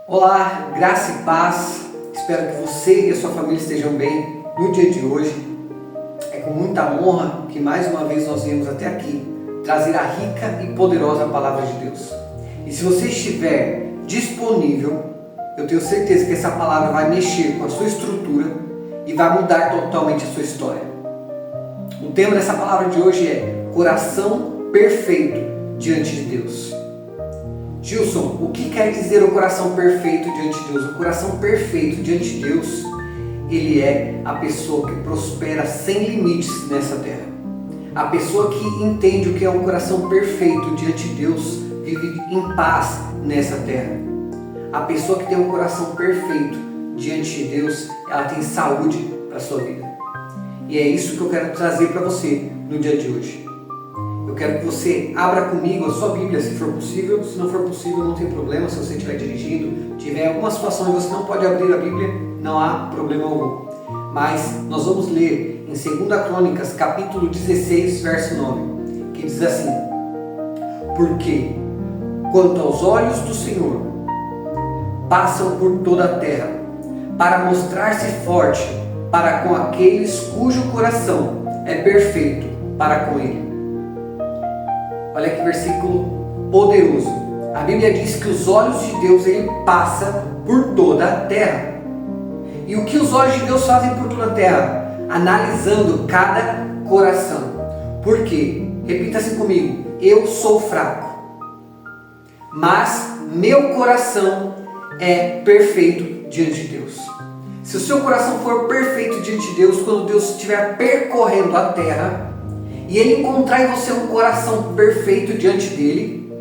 Olá, graça e paz. Espero que você e a sua família estejam bem no dia de hoje. É com muita honra que mais uma vez nós viemos até aqui trazer a rica e poderosa palavra de Deus. E se você estiver disponível, eu tenho certeza que essa palavra vai mexer com a sua estrutura e vai mudar totalmente a sua história. O tema dessa palavra de hoje é coração perfeito diante de Deus. Gilson, o que quer dizer o coração perfeito diante de Deus? O coração perfeito diante de Deus, ele é a pessoa que prospera sem limites nessa terra. A pessoa que entende o que é um coração perfeito diante de Deus, vive em paz nessa terra. A pessoa que tem um coração perfeito diante de Deus, ela tem saúde para a sua vida. E é isso que eu quero trazer para você no dia de hoje. Eu quero que você abra comigo a sua Bíblia, se for possível. Se não for possível, não tem problema. Se você estiver dirigindo, tiver alguma situação e você não pode abrir a Bíblia, não há problema algum. Mas nós vamos ler em 2 Crônicas, capítulo 16, verso 9, que diz assim: porque, quanto aos olhos do Senhor, passam por toda a terra, para mostrar-se forte para com aqueles cujo coração é perfeito para com Ele. Olha que versículo poderoso. A Bíblia diz que os olhos de Deus, ele passa por toda a terra. E o que os olhos de Deus fazem por toda a terra? Analisando cada coração. Por quê? Repita assim comigo: eu sou fraco, mas meu coração é perfeito diante de Deus. Se o seu coração for perfeito diante de Deus, quando Deus estiver percorrendo a terra e Ele encontrar em você um coração perfeito diante dEle,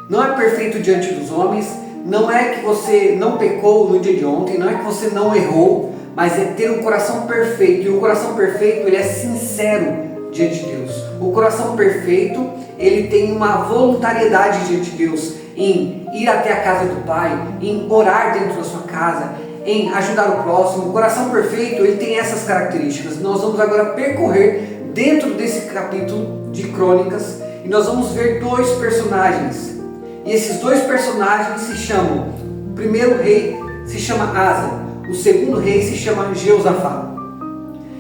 não é perfeito diante dos homens, não é que você não pecou no dia de ontem, não é que você não errou, mas é ter um coração perfeito. E o coração perfeito, ele é sincero diante de Deus. O coração perfeito, ele tem uma voluntariedade diante de Deus, em ir até a casa do Pai, em orar dentro da sua casa, em ajudar o próximo. O coração perfeito, ele tem essas características. Nós vamos agora percorrer dentro desse capítulo de Crônicas e nós vamos ver dois personagens. E esses dois personagens se chamam: o primeiro rei se chama Asa, o segundo rei se chama Jeosafá.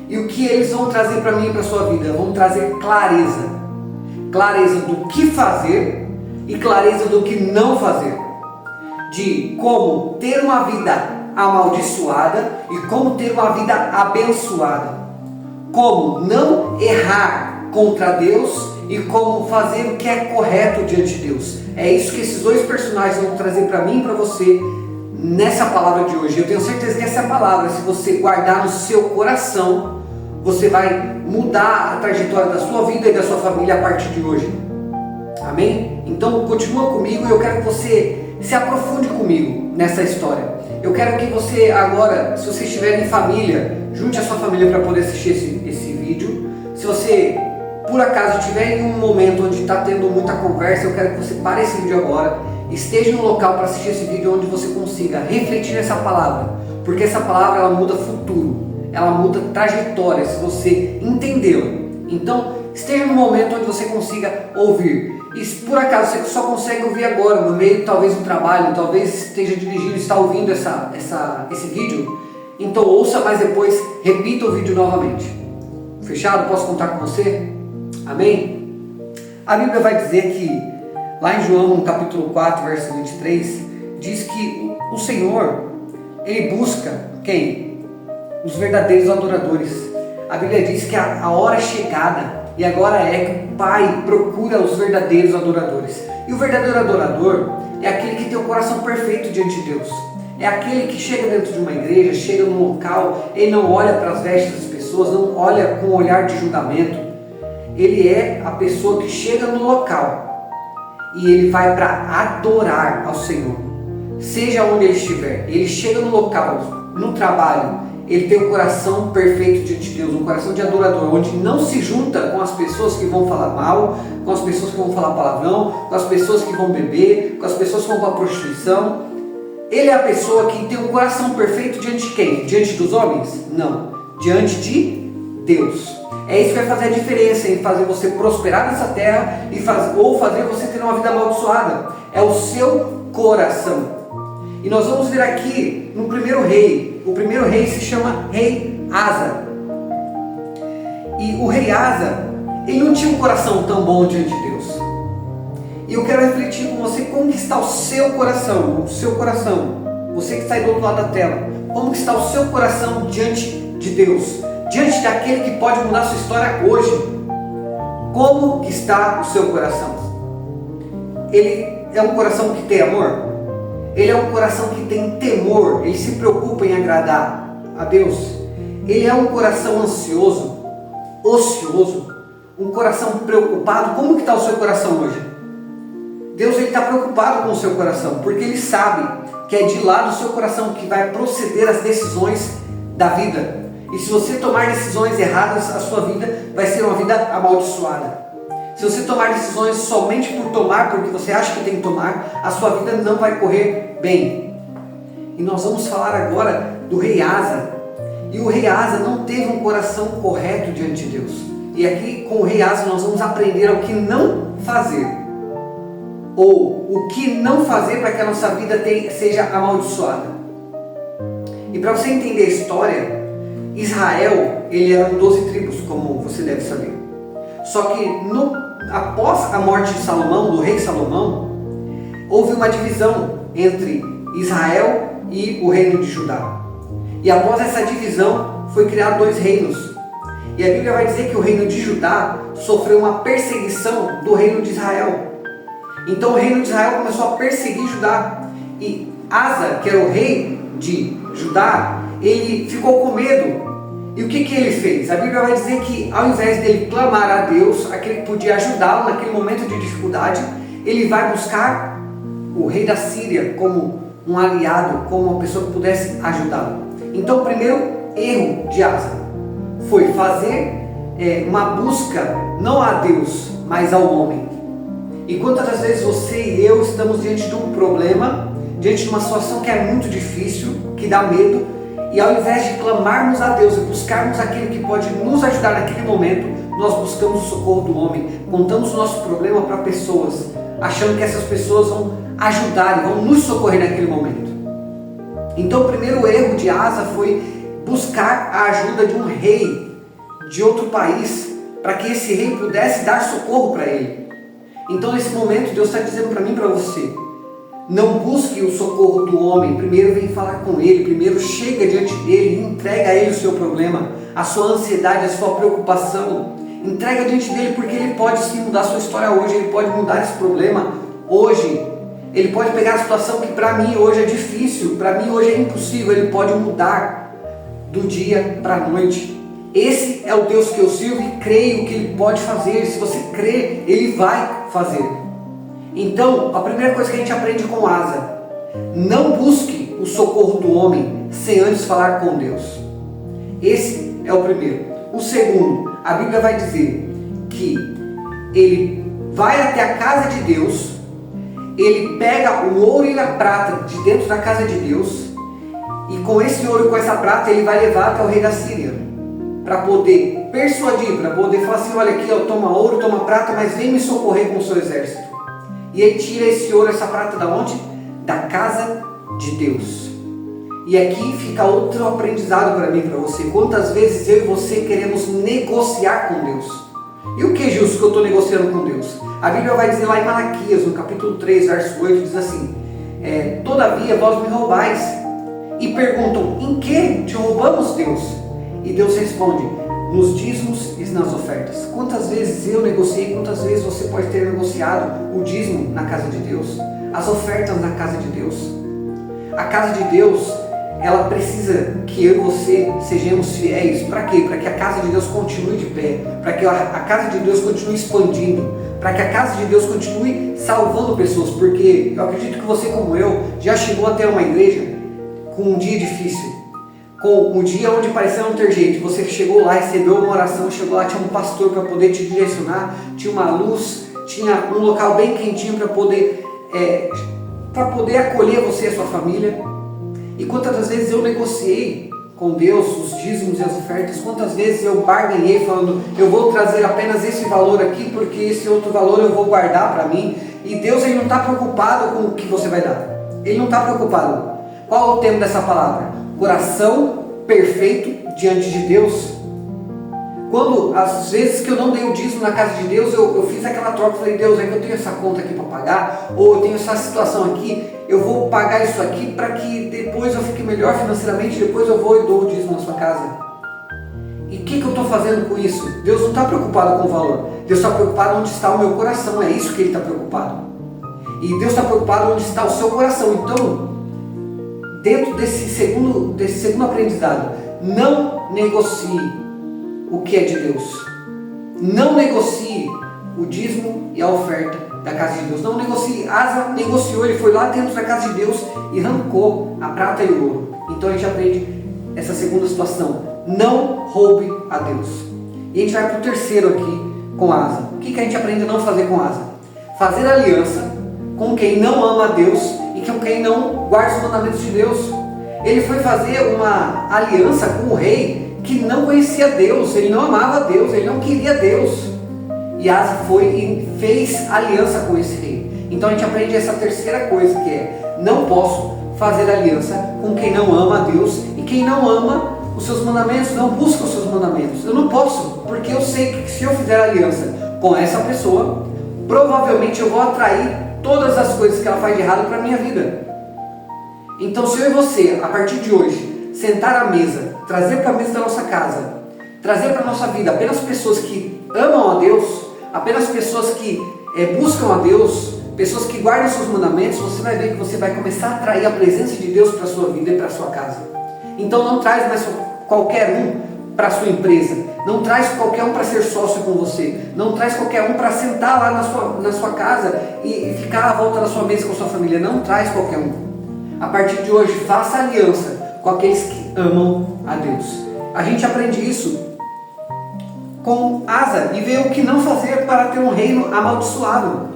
E o que eles vão trazer para mim e para a sua vida? Vão trazer clareza. Clareza do que fazer e clareza do que não fazer. De como ter uma vida amaldiçoada e como ter uma vida abençoada. Como não errar contra Deus e como fazer o que é correto diante de Deus. É isso que esses dois personagens vão trazer para mim e para você nessa palavra de hoje. Eu tenho certeza que essa palavra, se você guardar no seu coração, você vai mudar a trajetória da sua vida e da sua família a partir de hoje. Amém? Então continua comigo e eu quero que você se aprofunde comigo nessa história. Eu quero que você agora, se você estiver em família, junte a sua família para poder assistir esse vídeo. Se você, por acaso, estiver em um momento onde está tendo muita conversa, eu quero que você pare esse vídeo agora, esteja no local para assistir esse vídeo onde você consiga refletir nessa palavra. Porque essa palavra, ela muda futuro, ela muda trajetória, se você entendê-la. Então, esteja no momento onde você consiga ouvir. E se por acaso você só consegue ouvir agora, no meio talvez do trabalho, talvez esteja dirigindo e está ouvindo esse vídeo, então ouça, mas depois repita o vídeo novamente. Fechado? Posso contar com você? Amém? A Bíblia vai dizer que, lá em João, no capítulo 4, verso 23, diz que o Senhor, Ele busca quem? Os verdadeiros adoradores. A Bíblia diz que a hora é chegada e agora é que o Pai procura os verdadeiros adoradores. E o verdadeiro adorador é aquele que tem o coração perfeito diante de Deus. É aquele que chega dentro de uma igreja, chega num local, ele não olha para as vestes das pessoas, não olha com um olhar de julgamento. Ele é a pessoa que chega no local e ele vai para adorar ao Senhor. Seja onde ele estiver, ele chega no local, no trabalho, ele tem um coração perfeito diante de Deus, um coração de adorador, onde não se junta com as pessoas que vão falar mal, com as pessoas que vão falar palavrão, com as pessoas que vão beber, com as pessoas que vão para a prostituição. Ele é a pessoa que tem um coração perfeito diante de quem? Diante dos homens? Não, diante de Deus. É isso que vai fazer a diferença em fazer você prosperar nessa terra ou fazer você ter uma vida amaldiçoada. É o seu coração. E nós vamos ver aqui no primeiro rei. O primeiro rei se chama Rei Asa. E o Rei Asa, ele não tinha um coração tão bom diante de Deus. E eu quero refletir com você como que está o seu coração. Você que está aí do outro lado da tela. Como que está o seu coração diante de Deus? Diante daquele que pode mudar a sua história hoje. Como que está o seu coração? Ele é um coração que tem amor? Ele é um coração que tem temor? Ele se preocupa em agradar a Deus? Ele é um coração ansioso, ocioso, um coração preocupado? Como que está o seu coração hoje? Deus está preocupado com o seu coração, porque Ele sabe que é de lá do seu coração que vai proceder as decisões da vida. E se você tomar decisões erradas, a sua vida vai ser uma vida amaldiçoada. Se você tomar decisões somente por tomar, porque você acha que tem que tomar, a sua vida não vai correr bem. E nós vamos falar agora do Rei Asa. E o Rei Asa não teve um coração correto diante de Deus. E aqui com o Rei Asa nós vamos aprender o que não fazer. Ou o que não fazer para que a nossa vida seja amaldiçoada. E para você entender a história, Israel, ele eram 12 tribos, como você deve saber. Só que após a morte de Salomão, do rei Salomão, houve uma divisão entre Israel e o reino de Judá. E após essa divisão, foi criado 2 reinos. E a Bíblia vai dizer que o reino de Judá sofreu uma perseguição do reino de Israel. Então o reino de Israel começou a perseguir Judá. E Asa, que era o rei de Judá, ele ficou com medo. E o que ele fez? A Bíblia vai dizer que ao invés dele clamar a Deus, aquele que podia ajudá-lo naquele momento de dificuldade, ele vai buscar o rei da Síria como um aliado, como uma pessoa que pudesse ajudá-lo. Então o primeiro erro de Asa foi fazer uma busca não a Deus, mas ao homem. E quantas das vezes você e eu estamos diante de um problema, diante de uma situação que é muito difícil, que dá medo, e ao invés de clamarmos a Deus e buscarmos aquele que pode nos ajudar naquele momento, nós buscamos o socorro do homem, contamos o nosso problema para pessoas, achando que essas pessoas vão ajudar e vão nos socorrer naquele momento. Então o primeiro erro de Asa foi buscar a ajuda de um rei de outro país, para que esse rei pudesse dar socorro para ele. Então nesse momento Deus está dizendo para mim e para você: não busque o socorro do homem, primeiro vem falar com ele, primeiro chega diante dele e entrega a ele o seu problema, a sua ansiedade, a sua preocupação. Entrega diante dele, porque ele pode sim mudar a sua história hoje, ele pode mudar esse problema hoje. Ele pode pegar a situação que para mim hoje é difícil, para mim hoje é impossível, ele pode mudar do dia para a noite. Esse é o Deus que eu sirvo e creio que Ele pode fazer. Se você crê, Ele vai fazer. Então, a primeira coisa que a gente aprende com Asa: não busque o socorro do homem sem antes falar com Deus. Esse é o primeiro. O segundo, a Bíblia vai dizer que ele vai até a casa de Deus, ele pega o ouro e a prata de dentro da casa de Deus, e com esse ouro e com essa prata ele vai levar até o rei da Síria, para poder persuadir, para poder falar assim: olha aqui, ó, toma ouro, toma prata, mas vem me socorrer com o seu exército. E ele tira esse ouro, essa prata da onde? Da casa de Deus. E aqui fica outro aprendizado para mim e para você. Quantas vezes eu e você queremos negociar com Deus? E o que é justo que eu estou negociando com Deus? A Bíblia vai dizer lá em Malaquias, no capítulo 3, verso 8, diz assim: todavia vós me roubais. E perguntam: em que te roubamos, Deus? E Deus responde: nos dízimos e nas ofertas. Quantas vezes eu negociei, quantas vezes você pode ter negociado o dízimo na casa de Deus, as ofertas na casa de Deus? A casa de Deus, ela precisa que eu e você sejamos fiéis. Para quê? Para que a casa de Deus continue de pé, para que a casa de Deus continue expandindo, para que a casa de Deus continue salvando pessoas. Porque eu acredito que você, como eu, já chegou até uma igreja com um dia difícil, com um dia onde parecia não ter jeito. Você chegou lá, recebeu uma oração, chegou lá, tinha um pastor para poder te direcionar, tinha uma luz, tinha um local bem quentinho para poder acolher você e a sua família. E quantas das vezes eu negociei com Deus os dízimos e as ofertas, quantas vezes eu barganhei falando: eu vou trazer apenas esse valor aqui, porque esse outro valor eu vou guardar para mim. E Deus, Ele não está preocupado com o que você vai dar, Ele não está preocupado. Qual é o tema dessa palavra? Coração perfeito diante de Deus. Quando, às vezes que eu não dei o dízimo na casa de Deus, eu fiz aquela troca, falei, Deus, é que eu tenho essa conta aqui para pagar, ou eu tenho essa situação aqui, eu vou pagar isso aqui para que depois eu fique melhor financeiramente, depois eu vou e dou o dízimo na sua casa. E o que eu estou fazendo com isso? Deus não está preocupado com o valor, Deus está preocupado onde está o meu coração, é isso que Ele está preocupado. E Deus está preocupado onde está o seu coração. Então, dentro desse segundo aprendizado, não negocie o que é de Deus. Não negocie o dízimo e a oferta da casa de Deus. Não negocie. Asa negociou, ele foi lá dentro da casa de Deus e arrancou a prata e o ouro. Então a gente aprende essa segunda situação. Não roube a Deus. E a gente vai para o terceiro aqui com Asa. O que a gente aprende a não fazer com Asa? Fazer aliança com quem não ama a Deus e com quem não guarda os mandamentos de Deus. Ele foi fazer uma aliança com o rei que não conhecia Deus, ele não amava Deus, ele não queria Deus. E Asa foi e fez aliança com esse rei. Então a gente aprende essa terceira coisa, que é: não posso fazer aliança com quem não ama a Deus e quem não ama os seus mandamentos, não busca os seus mandamentos. Eu não posso, porque eu sei que se eu fizer aliança com essa pessoa, provavelmente eu vou atrair todas as coisas que ela faz de errado para a minha vida. Então, se eu e você, a partir de hoje, sentar à mesa, trazer para a mesa da nossa casa, trazer para a nossa vida apenas pessoas que amam a Deus, apenas pessoas que buscam a Deus, pessoas que guardam seus mandamentos, você vai ver que você vai começar a atrair a presença de Deus para a sua vida e para a sua casa. Então não traz mais qualquer um para a sua empresa, não traz qualquer um para ser sócio com você, não traz qualquer um para sentar lá na sua casa e ficar à volta da sua mesa com a sua família, não traz qualquer um. A partir de hoje, faça aliança com aqueles que amam a Deus. A gente aprende isso com Asa e vê o que não fazer para ter um reino amaldiçoado.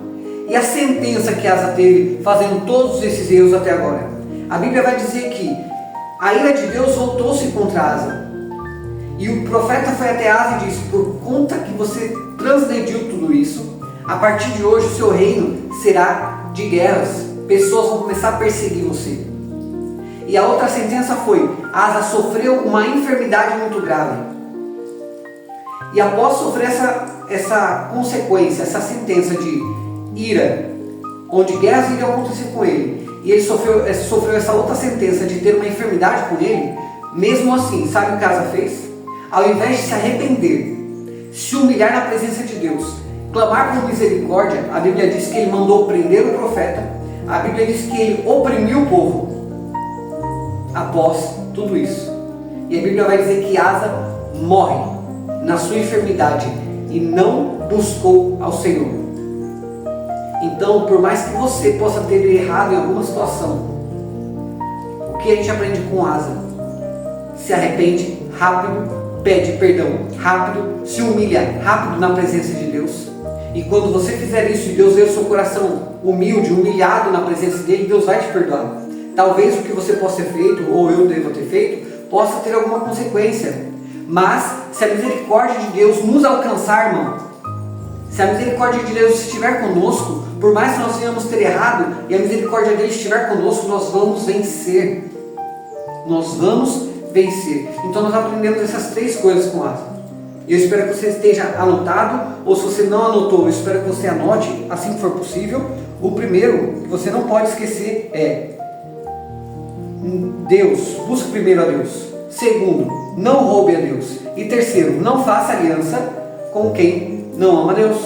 E a sentença que Asa teve fazendo todos esses erros até agora. A Bíblia vai dizer que a ira de Deus voltou-se contra Asa. E o profeta foi até Asa e disse: por conta que você transgrediu tudo isso, a partir de hoje o seu reino será de guerras. Pessoas vão começar a perseguir você. E a outra sentença foi: Asa sofreu uma enfermidade muito grave. E após sofrer essa consequência, essa sentença de ira, onde guerras iriam acontecer com ele, e ele sofreu essa outra sentença de ter uma enfermidade com ele, mesmo assim, sabe o que Asa fez? Ao invés de se arrepender, se humilhar na presença de Deus, clamar por misericórdia, a Bíblia diz que ele mandou prender o profeta. A Bíblia diz que ele oprimiu o povo após tudo isso. E a Bíblia vai dizer que Asa morre na sua enfermidade e não buscou ao Senhor. Então, por mais que você possa ter errado em alguma situação, o que a gente aprende com Asa? Se arrepende rápido, pede perdão rápido, se humilha rápido na presença de Deus. E quando você fizer isso e Deus ver o seu coração humilde, humilhado na presença dele, Deus vai te perdoar. Talvez o que você possa ter feito, ou eu devo ter feito, possa ter alguma consequência. Mas se a misericórdia de Deus nos alcançar, irmão, se a misericórdia de Deus estiver conosco, por mais que nós venhamos ter errado, e a misericórdia dele estiver conosco, nós vamos vencer. Nós vamos vencer. Então nós aprendemos essas três coisas com Asa. Eu espero que você esteja anotado, ou se você não anotou, eu espero que você anote assim que for possível. O primeiro que você não pode esquecer é: Deus, busque primeiro a Deus. Segundo, não roube a Deus. E terceiro, não faça aliança com quem não ama a Deus.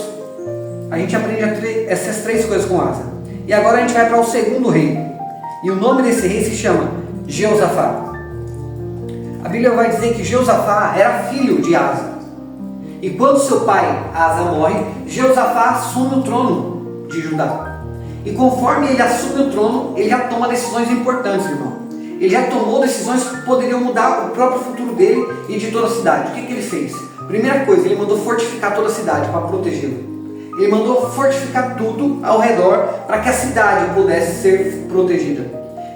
A gente aprende essas três coisas com Asa. E agora a gente vai para o segundo rei. E o nome desse rei se chama Jeosafá. A Bíblia vai dizer que Jeosafá era filho de Asa. E quando seu pai Asa morre, Jeosafá assume o trono de Judá. E conforme ele assume o trono, ele já toma decisões importantes, irmão. Ele já tomou decisões que poderiam mudar o próprio futuro dele e de toda a cidade. O que ele fez? Primeira coisa, ele mandou fortificar toda a cidade para protegê-la. Ele mandou fortificar tudo ao redor para que a cidade pudesse ser protegida.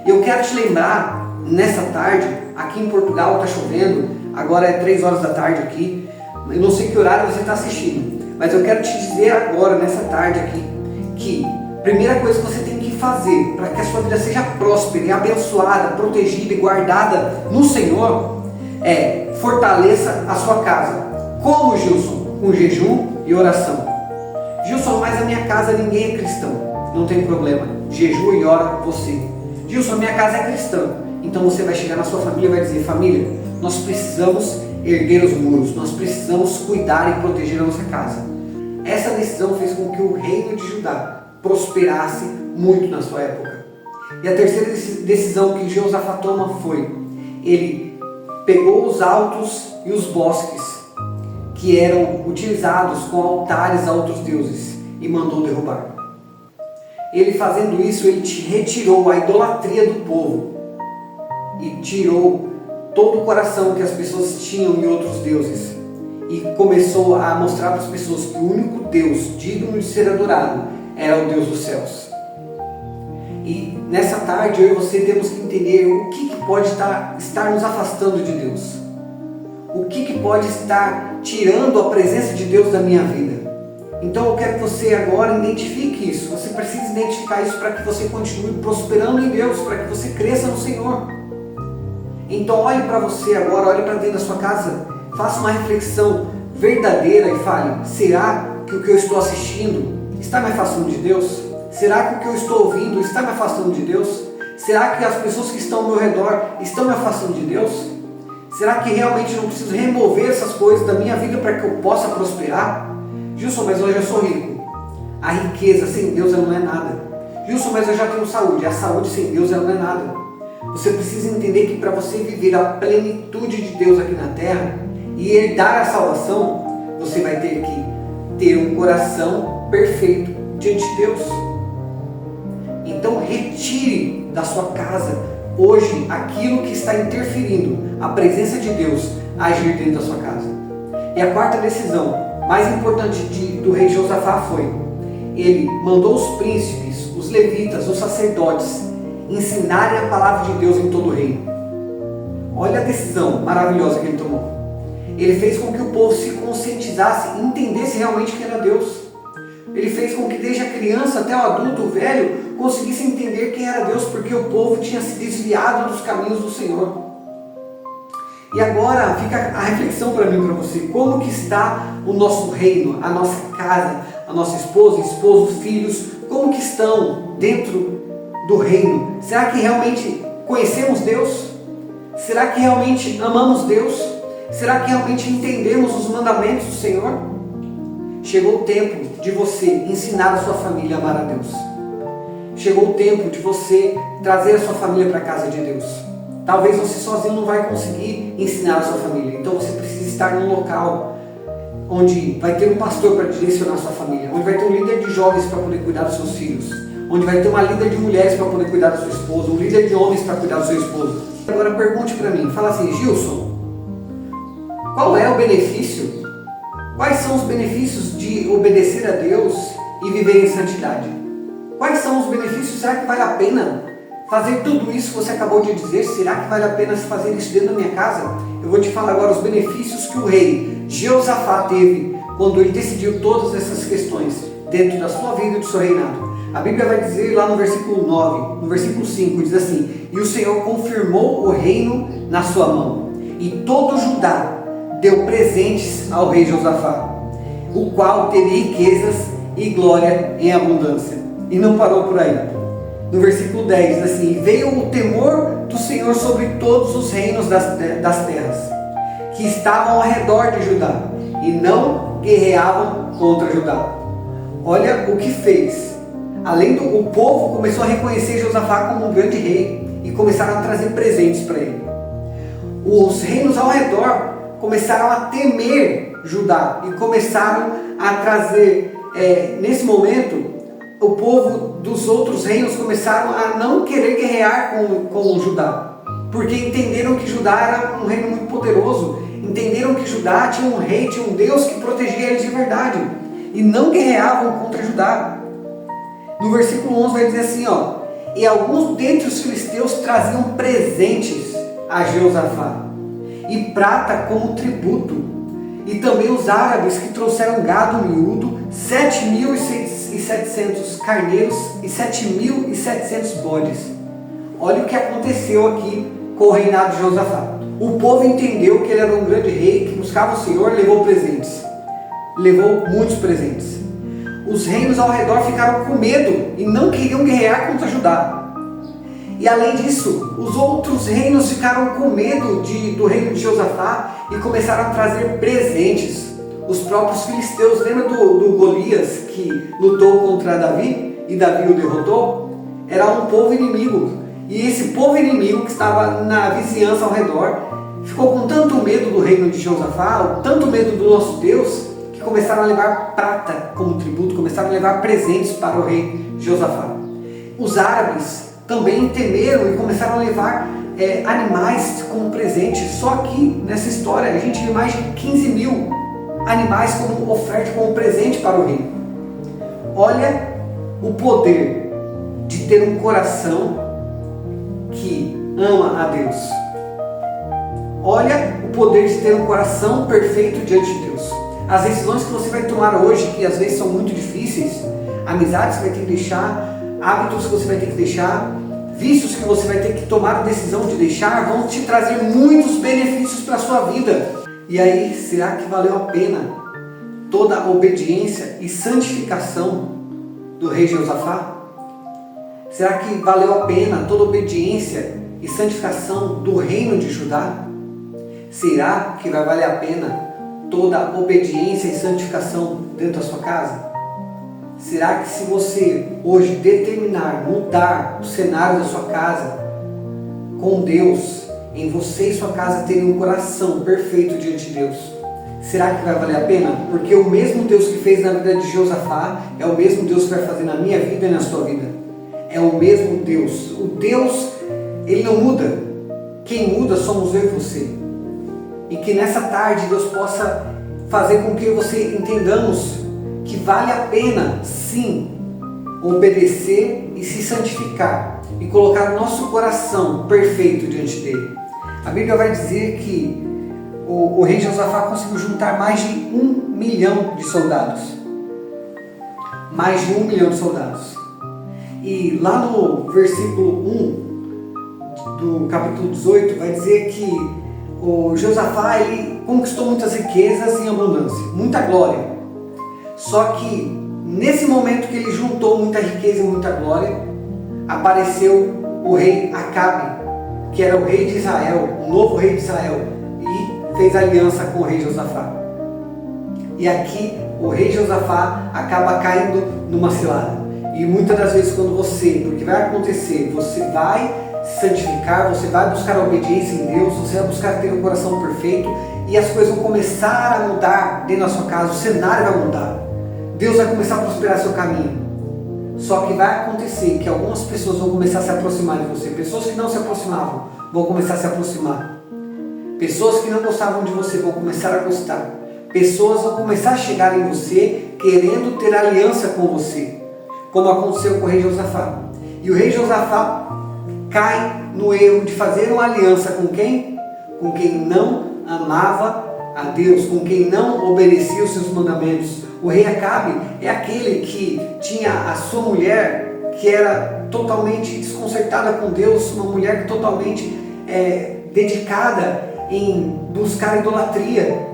E eu quero te lembrar, nessa tarde, aqui em Portugal está chovendo, agora é 3 horas da tarde aqui. Eu não sei que horário você está assistindo, mas eu quero te dizer agora, nessa tarde aqui, que a primeira coisa que você tem que fazer para que a sua vida seja próspera e abençoada, protegida e guardada no Senhor é: fortaleça a sua casa. Como, Gilson? Com jejum e oração. Gilson, mas a minha casa ninguém é cristão. Não tem problema, jejua e ora você. Gilson, a minha casa é cristã. Então você vai chegar na sua família e vai dizer: família, nós precisamos erguer os muros, nós precisamos cuidar e proteger a nossa casa. Essa decisão fez com que o reino de Judá prosperasse muito na sua época. E a terceira decisão que Jeosafá toma foi: ele pegou os altos e os bosques que eram utilizados com altares a outros deuses e mandou derrubar. Ele, fazendo isso, ele retirou a idolatria do povo e tirou todo o coração que as pessoas tinham em outros deuses e começou a mostrar para as pessoas que o único Deus digno de ser adorado era o Deus dos céus. E nessa tarde eu e você temos que entender o que pode estar nos afastando de Deus. O que pode estar tirando a presença de Deus da minha vida. Então eu quero que você agora identifique isso. Você precisa identificar isso para que você continue prosperando em Deus, para que você cresça no Senhor. Então olhe para você agora, olhe para dentro da sua casa, faça uma reflexão verdadeira e fale: será que o que eu estou assistindo está me afastando de Deus? Será que o que eu estou ouvindo está me afastando de Deus? Será que as pessoas que estão ao meu redor estão me afastando de Deus? Será que realmente não preciso remover essas coisas da minha vida para que eu possa prosperar? Gilson, mas hoje eu sou rico. A riqueza sem Deus ela não é nada. Gilson, mas eu já tenho saúde. A saúde sem Deus ela não é nada. Você precisa entender que para você viver a plenitude de Deus aqui na terra e herdar a salvação, você vai ter que ter um coração perfeito diante de Deus. Então retire da sua casa hoje aquilo que está interferindo a presença de Deus a agir dentro da sua casa. E a quarta decisão mais importante do rei Jeosafá foi: ele mandou os príncipes, os levitas, os sacerdotes ensinarem a palavra de Deus em todo o reino. Olha a decisão maravilhosa que ele tomou. Ele fez com que o povo se conscientizasse e entendesse realmente quem era Deus. Ele fez com que desde a criança até o adulto, o velho, conseguisse entender quem era Deus, porque o povo tinha se desviado dos caminhos do Senhor. E agora fica a reflexão para mim e para você: como que está o nosso reino, a nossa casa, a nossa esposa, esposo, filhos, como que estão dentro do reino? Será que realmente conhecemos Deus? Será que realmente amamos Deus? Será que realmente entendemos os mandamentos do Senhor? Chegou o tempo de você ensinar a sua família a amar a Deus. Chegou o tempo de você trazer a sua família para a casa de Deus. Talvez você sozinho não vai conseguir ensinar a sua família. Então você precisa estar num local onde vai ter um pastor para direcionar a sua família, onde vai ter um líder de jovens para poder cuidar dos seus filhos, onde vai ter uma líder de mulheres para poder cuidar da sua esposa, um líder de homens para cuidar do seu esposo. Agora pergunte para mim, fala assim: Gilson, qual é o benefício? Quais são os benefícios de obedecer a Deus e viver em santidade? Quais são os benefícios? Será que vale a pena fazer tudo isso que você acabou de dizer? Será que vale a pena fazer isso dentro da minha casa? Eu vou te falar agora os benefícios que o rei Jeosafá teve quando ele decidiu todas essas questões dentro da sua vida e do seu reinado. A Bíblia vai dizer lá no versículo 9, no versículo 5, diz assim: e o Senhor confirmou o reino na sua mão, e todo Judá deu presentes ao rei Jeosafá, o qual teve riquezas e glória em abundância. E não parou por aí. No versículo 10 diz assim: veio o temor do Senhor sobre todos os reinos das terras, que estavam ao redor de Judá, e não guerreavam contra Judá. Olha o que fez. Além do o povo começou a reconhecer Jeosafá como um grande rei e começaram a trazer presentes para ele. Os reinos ao redor começaram a temer Judá e começaram a trazer, nesse momento, o povo dos outros reinos começaram a não querer guerrear com Judá, porque entenderam que Judá era um reino muito poderoso, entenderam que Judá tinha um rei, tinha um Deus que protegia eles de verdade, e não guerreavam contra Judá. No versículo 11 vai dizer assim, e alguns dentre os filisteus traziam presentes a Jeosafá, e prata como tributo, e também os árabes que trouxeram gado miúdo, 7.600 2.700 carneiros e 7.700 bodes. Olha o que aconteceu aqui com o reinado de Josafá. O povo entendeu que ele era um grande rei que buscava o Senhor, levou presentes. Levou muitos presentes. Os reinos ao redor ficaram com medo e não queriam guerrear contra Judá. E além disso, os outros reinos ficaram com medo do reino de Josafá e começaram a trazer presentes. Os próprios filisteus, lembra do Golias que lutou contra Davi e Davi o derrotou? Era um povo inimigo. E esse povo inimigo que estava na vizinhança ao redor ficou com tanto medo do reino de Josafá, tanto medo do nosso Deus, que começaram a levar prata como tributo, começaram a levar presentes para o rei Josafá. Os árabes também temeram e começaram a levar animais como presente. Só que nessa história a gente vê mais de 15 mil animais como oferta, como presente para o rei. Olha o poder de ter um coração que ama a Deus. Olha o poder de ter um coração perfeito diante de Deus. As decisões que você vai tomar hoje, que às vezes são muito difíceis, amizades que você vai ter que deixar, hábitos que você vai ter que deixar, vícios que você vai ter que tomar a decisão de deixar, vão te trazer muitos benefícios para a sua vida. E aí, será que valeu a pena toda a obediência e santificação do rei Josafá? Será que valeu a pena toda a obediência e santificação do reino de Judá? Será que vai valer a pena toda a obediência e santificação dentro da sua casa? Será que se você hoje determinar mudar o cenário da sua casa com Deus, em você e sua casa terem um coração perfeito diante de Deus, será que vai valer a pena? Porque o mesmo Deus que fez na vida de Josafá é o mesmo Deus que vai fazer na minha vida e na sua vida. É o mesmo Deus. O Deus, Ele não muda. Quem muda somos eu e você. E que nessa tarde Deus possa fazer com que você entendamos que vale a pena, sim, obedecer e se santificar e colocar o nosso coração perfeito diante dele. A Bíblia vai dizer que o rei Josafá conseguiu juntar mais de 1 milhão de soldados. Mais de 1 milhão de soldados. E lá no versículo 1 do capítulo 18 vai dizer que o Josafá ele conquistou muitas riquezas em abundância, muita glória. Só que nesse momento que ele juntou muita riqueza e muita glória, apareceu o rei Acabe, que era o rei de Israel, o novo rei de Israel, e fez aliança com o rei Josafá. E aqui o rei Josafá acaba caindo numa cilada. E muitas das vezes porque vai acontecer, você vai se santificar, você vai buscar a obediência em Deus, você vai buscar ter um coração perfeito e as coisas vão começar a mudar dentro da sua casa, o cenário vai mudar. Deus vai começar a prosperar seu caminho. Só que vai acontecer que algumas pessoas vão começar a se aproximar de você. Pessoas que não se aproximavam vão começar a se aproximar. Pessoas que não gostavam de você vão começar a gostar. Pessoas vão começar a chegar em você querendo ter aliança com você, como aconteceu com o rei Josafá. E o rei Josafá cai no erro de fazer uma aliança com quem? Com quem não amava a Deus, com quem não obedecia os seus mandamentos. O rei Acabe é aquele que tinha a sua mulher que era totalmente desconcertada com Deus, uma mulher totalmente dedicada em buscar idolatria.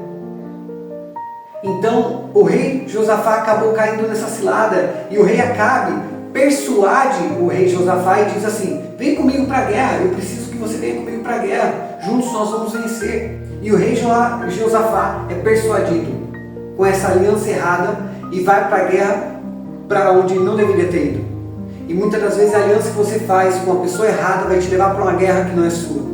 Então o rei Josafá acabou caindo nessa cilada e o rei Acabe persuade o rei Josafá e diz assim: vem comigo para a guerra, eu preciso que você venha comigo para a guerra, juntos nós vamos vencer. E o rei Josafá é persuadido com essa aliança errada e vai para a guerra para onde não deveria ter ido. E muitas das vezes a aliança que você faz com a pessoa errada vai te levar para uma guerra que não é sua.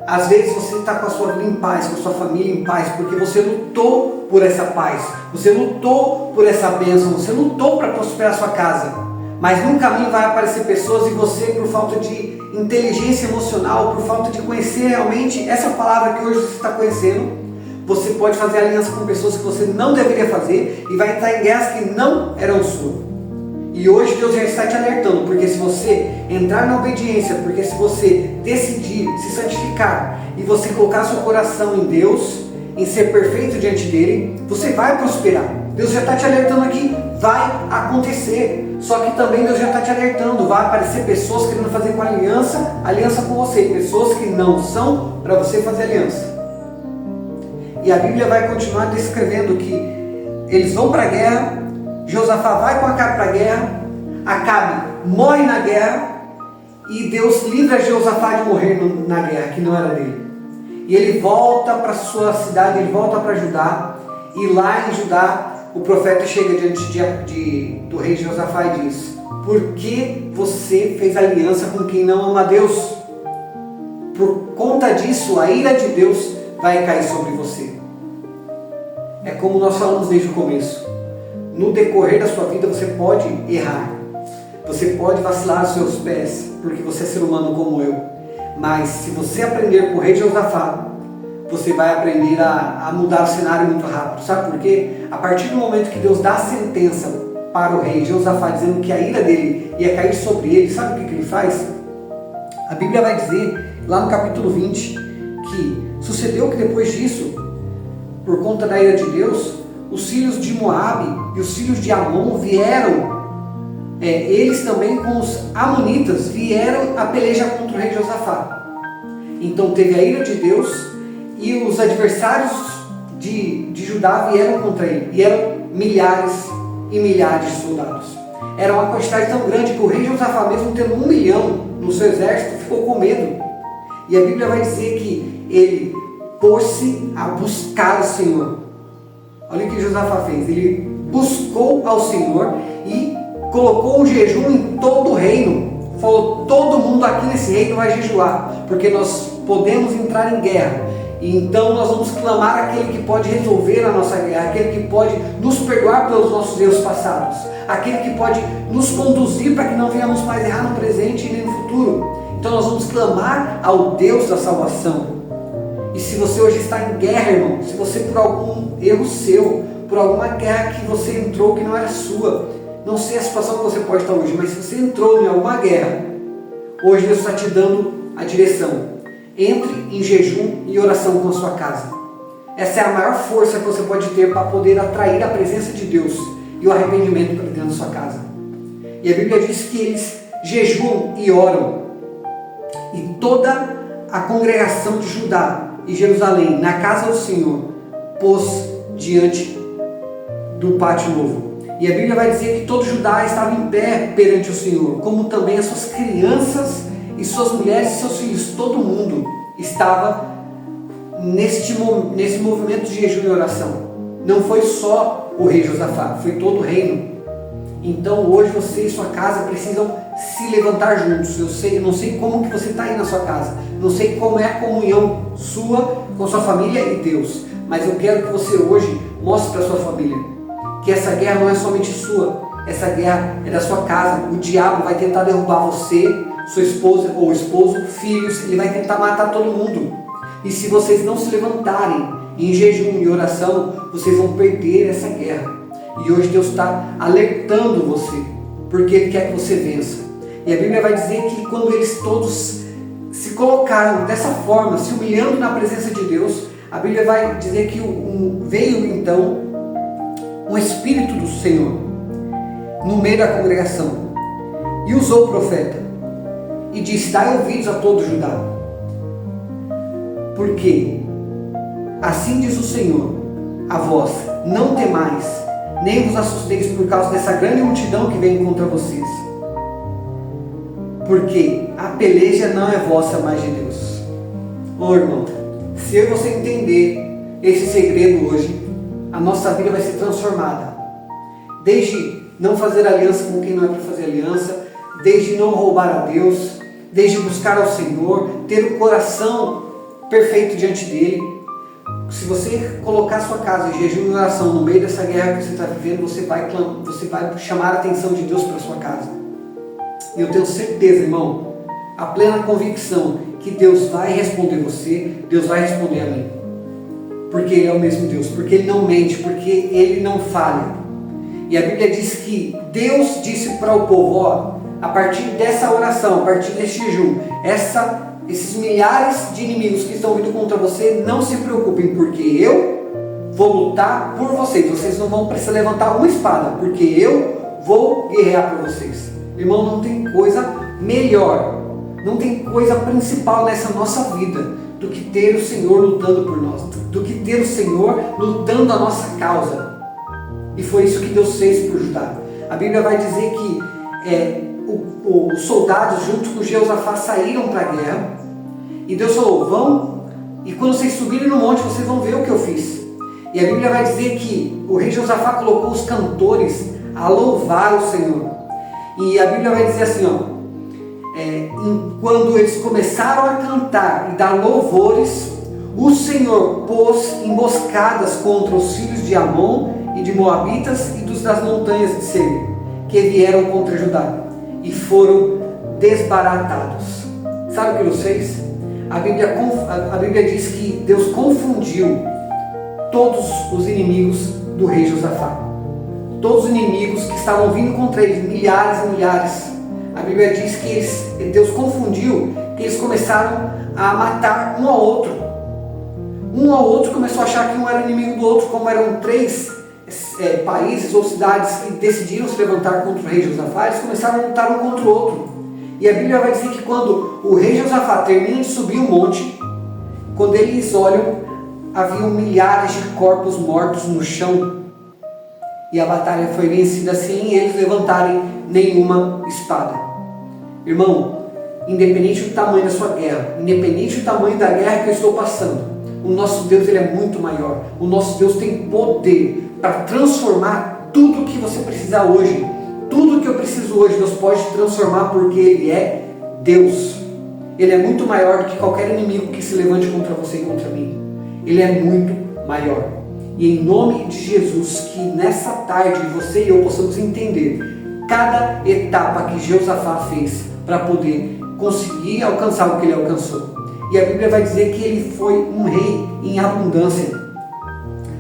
Às vezes você está com a sua vida em paz, com a sua família em paz, porque você lutou por essa paz, você lutou por essa bênção, você lutou para prosperar a sua casa. Mas no caminho vai aparecer pessoas e você, por falta de inteligência emocional, por falta de conhecer realmente essa palavra que hoje você está conhecendo, você pode fazer aliança com pessoas que você não deveria fazer e vai entrar em guerras que não eram suas. E hoje Deus já está te alertando, porque se você entrar na obediência, porque se você decidir se santificar e você colocar seu coração em Deus, em ser perfeito diante dele, você vai prosperar. Deus já está te alertando aqui, vai acontecer. Só que também Deus já está te alertando, vai aparecer pessoas querendo fazer com aliança com você, pessoas que não são para você fazer aliança. E a Bíblia vai continuar descrevendo que eles vão para a guerra, Josafá vai com Acabe para a guerra, Acabe morre na guerra, e Deus livra Josafá de morrer na guerra, que não era dele. E ele volta para sua cidade, ele volta para Judá, e lá em Judá o profeta chega diante do rei Josafá e diz: por que você fez aliança com quem não ama a Deus? Por conta disso, a ira de Deus vai cair sobre você. É como nós falamos desde o começo. No decorrer da sua vida você pode errar. Você pode vacilar os seus pés, porque você é ser humano como eu. Mas se você aprender com o rei Josafá, você vai aprender a mudar o cenário muito rápido. Sabe por quê? A partir do momento que Deus dá a sentença para o rei Josafá, dizendo que a ira dele ia cair sobre ele, sabe o que ele faz? A Bíblia vai dizer, lá no capítulo 20, que sucedeu que depois disso, por conta da ira de Deus, os filhos de Moabe e os filhos de Amon vieram, eles também com os amonitas, vieram a peleja contra o rei Josafá. Então teve a ira de Deus, e os adversários de Judá vieram contra ele, e eram milhares e milhares de soldados. Era uma quantidade tão grande que o rei Josafá, mesmo tendo 1 milhão no seu exército, ficou com medo. E a Bíblia vai dizer que ele pôs-se a buscar o Senhor. Olha o que Josafá fez, ele buscou ao Senhor e colocou um jejum em todo o reino. Falou: todo mundo aqui nesse reino vai jejuar, porque nós podemos entrar em guerra. E então nós vamos clamar aquele que pode resolver a nossa guerra, aquele que pode nos perdoar pelos nossos erros passados, aquele que pode nos conduzir para que não venhamos mais errar no presente e nem no futuro. Então nós vamos clamar ao Deus da salvação. E se você hoje está em guerra, irmão, se você por algum erro seu, por alguma guerra que você entrou que não era sua, não sei a situação que você pode estar hoje, mas se você entrou em alguma guerra, hoje Deus está te dando a direção. Entre em jejum e oração com a sua casa. Essa é a maior força que você pode ter para poder atrair a presença de Deus e o arrependimento para dentro da sua casa. E a Bíblia diz que eles jejuam e oram. E toda a congregação de Judá e Jerusalém, na casa do Senhor, pôs diante do pátio novo. E a Bíblia vai dizer que todo Judá estava em pé perante o Senhor, como também as suas crianças e suas mulheres e seus filhos. Todo mundo estava nesse movimento de jejum e oração. Não foi só o rei Josafá, foi todo o reino. Então hoje você e sua casa precisam se levantar juntos. Eu não sei como que você está aí na sua casa, não sei como é a comunhão sua com sua família e Deus, mas eu quero que você hoje mostre para sua família que essa guerra não é somente sua, essa guerra é da sua casa. O diabo vai tentar derrubar você, sua esposa ou esposo, filhos, ele vai tentar matar todo mundo. E se vocês não se levantarem em jejum e oração, vocês vão perder essa guerra. E hoje Deus está alertando você, porque Ele quer que você vença. E a Bíblia vai dizer que quando eles todos se colocaram dessa forma, se humilhando na presença de Deus, a Bíblia vai dizer que veio então um Espírito do Senhor no meio da congregação e usou o profeta e disse: dai ouvidos a todo Judá, porque assim diz o Senhor a vós, não temais, nem vos assusteis por causa dessa grande multidão que vem contra vocês, porque a peleja não é vossa, mas de Deus. Ô irmão, se eu e você entender esse segredo hoje, a nossa vida vai ser transformada. Desde não fazer aliança com quem não é para fazer aliança, desde não roubar a Deus, desde buscar ao Senhor, ter o coração perfeito diante dele. Se você colocar sua casa em jejum e oração no meio dessa guerra que você está vivendo, você vai chamar a atenção de Deus para sua casa. E eu tenho certeza, irmão, a plena convicção que Deus vai responder você, Deus vai responder a mim. Porque Ele é o mesmo Deus, porque Ele não mente, porque Ele não falha. E a Bíblia diz que Deus disse para o povo: ó, a partir dessa oração, a partir desse jejum, esses milhares de inimigos que estão vindo contra você, não se preocupem, porque eu vou lutar por vocês. Vocês não vão precisar levantar uma espada, porque eu vou guerrear por vocês. Irmão, não tem coisa melhor, não tem coisa principal nessa nossa vida do que ter o Senhor lutando por nós, do que ter o Senhor lutando a nossa causa. E foi isso que Deus fez por Judá. A Bíblia vai dizer que os soldados junto com Jeosafá saíram para a guerra, e Deus falou: vão, e quando vocês subirem no monte vocês vão ver o que eu fiz. E a Bíblia vai dizer que o rei Jeosafá colocou os cantores a louvar o Senhor. E a Bíblia vai dizer assim, quando eles começaram a cantar e dar louvores, o Senhor pôs emboscadas contra os filhos de Amon e de Moabitas e dos das montanhas de Seir, que vieram contra Judá, e foram desbaratados. Sabe o que Deus fez? A Bíblia diz que Deus confundiu todos os inimigos do rei Josafá. Todos os inimigos que estavam vindo contra eles, milhares e milhares. A Bíblia diz que Deus confundiu, que eles começaram a matar um ao outro. Um ao outro começou a achar que um era inimigo do outro, como eram 3 países ou cidades que decidiram se levantar contra o rei Josafá, eles começaram a lutar um contra o outro. E a Bíblia vai dizer que quando o rei Josafá termina de subir o monte, quando eles olham, haviam milhares de corpos mortos no chão. E a batalha foi vencida sem eles levantarem nenhuma espada. Irmão, independente do tamanho da sua guerra, independente do tamanho da guerra que eu estou passando, o nosso Deus ele é muito maior. O nosso Deus tem poder para transformar tudo o que você precisar hoje. Tudo que eu preciso hoje, Deus pode transformar, porque Ele é Deus. Ele é muito maior do que qualquer inimigo que se levante contra você e contra mim. Ele é muito maior. E em nome de Jesus, que nessa tarde você e eu possamos entender cada etapa que Jeosafá fez para poder conseguir alcançar o que ele alcançou. E a Bíblia vai dizer que ele foi um rei em abundância.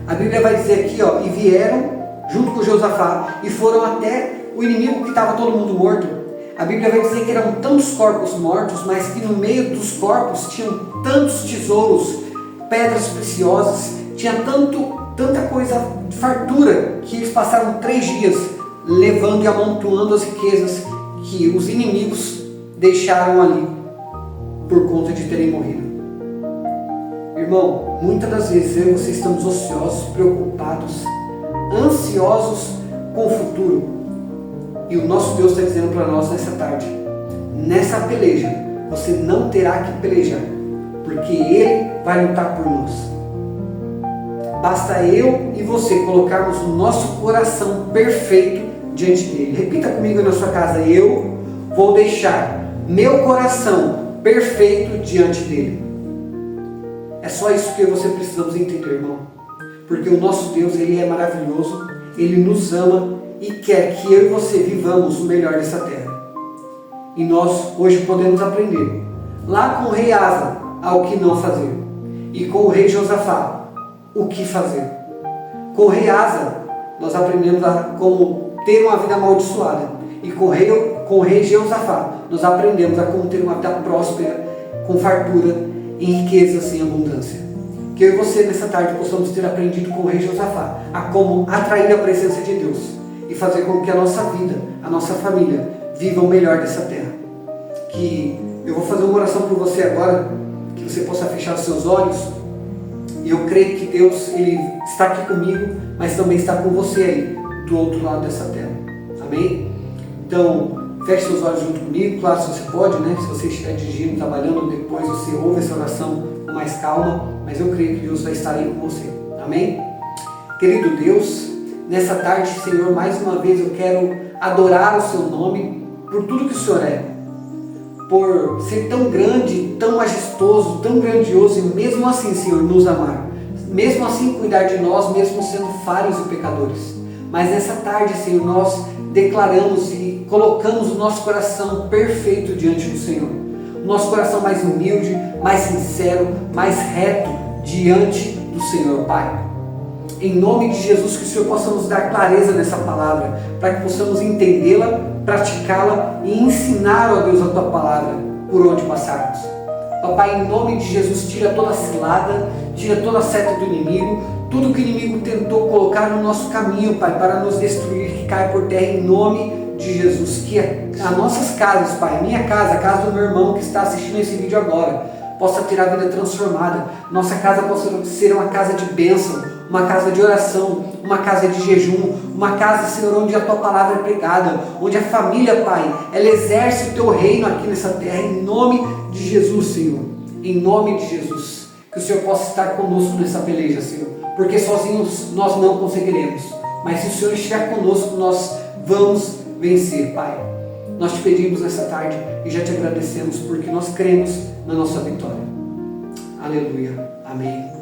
A Bíblia vai dizer aqui, e vieram junto com Jeosafá e foram até o inimigo que estava todo mundo morto. A Bíblia vai dizer que eram tantos corpos mortos, mas que no meio dos corpos tinham tantos tesouros, pedras preciosas, tinha tanta coisa de fartura, que eles passaram 3 dias levando e amontoando as riquezas que os inimigos deixaram ali por conta de terem morrido. Irmão, muitas das vezes eu e você estamos ociosos, preocupados, ansiosos com o futuro. E o nosso Deus está dizendo para nós nessa tarde: nessa peleja, você não terá que pelejar, porque Ele vai lutar por nós. Basta eu e você colocarmos o nosso coração perfeito diante dele. Repita comigo na sua casa: eu vou deixar meu coração perfeito diante dele. É só isso que você precisamos entender, irmão. Porque o nosso Deus, Ele é maravilhoso, Ele nos ama e quer que eu e você vivamos o melhor dessa terra. E nós hoje podemos aprender lá com o rei Asa ao que não fazer, e com o rei Josafá o que fazer. Com o rei Asa nós aprendemos como ter uma vida amaldiçoada, e com o rei Josafá nós aprendemos a como ter uma vida próspera, com fartura, em riquezas, em abundância. Que eu e você nessa tarde possamos ter aprendido com o rei Josafá a como atrair a presença de Deus e fazer com que a nossa vida, a nossa família viva o melhor dessa terra. Que eu vou fazer uma oração por você agora, que você possa fechar os seus olhos, e eu creio que Deus, Ele está aqui comigo, mas também está com você aí, do outro lado dessa terra. Amém? Então, feche seus olhos junto comigo. Claro, se você pode, né? Se você estiver dirigindo, trabalhando, depois você ouve essa oração com mais calma, mas eu creio que Deus vai estar aí com você. Amém? Querido Deus, nessa tarde, Senhor, mais uma vez eu quero adorar o Seu nome por tudo que o Senhor é, por ser tão grande, tão majestoso, tão grandioso, e mesmo assim, Senhor, nos amar, mesmo assim cuidar de nós, mesmo sendo falhos e pecadores. Mas nessa tarde, Senhor, nós declaramos e colocamos o nosso coração perfeito diante do Senhor, o nosso coração mais humilde, mais sincero, mais reto diante do Senhor, Pai. Em nome de Jesus, que o Senhor possa nos dar clareza nessa palavra, para que possamos entendê-la, praticá-la e ensinar, ó Deus, a Tua palavra por onde passarmos. Papai, em nome de Jesus, tira toda a cilada, tira toda a seta do inimigo, tudo que o inimigo tentou colocar no nosso caminho, Pai, para nos destruir, que caia por terra em nome de Jesus. Que as nossas casas, Pai, a minha casa, a casa do meu irmão que está assistindo esse vídeo agora, possa ter a vida transformada. Nossa casa possa ser uma casa de bênção, uma casa de oração, uma casa de jejum, uma casa, Senhor, onde a Tua palavra é pregada, onde a família, Pai, ela exerce o Teu reino aqui nessa terra, em nome de Jesus, Senhor. Em nome de Jesus. Que o Senhor possa estar conosco nessa peleja, Senhor, porque sozinhos nós não conseguiremos, mas se o Senhor estiver conosco, nós vamos vencer, Pai. Nós te pedimos nessa tarde e já te agradecemos porque nós cremos na nossa vitória. Aleluia. Amém.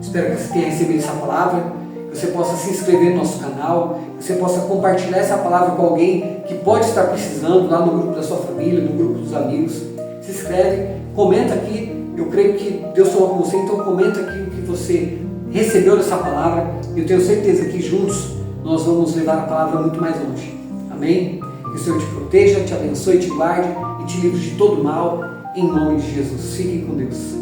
Espero que você tenha recebido essa palavra, que você possa se inscrever no nosso canal, que você possa compartilhar essa palavra com alguém que pode estar precisando, lá no grupo da sua família, no grupo dos amigos. Se inscreve, comenta aqui. Eu creio que Deus falou com você, então comenta aqui o que você recebeu dessa palavra. Eu tenho certeza que juntos nós vamos levar a palavra muito mais longe. Amém? Que o Senhor te proteja, te abençoe, te guarde e te livre de todo mal, em nome de Jesus. Fiquem com Deus.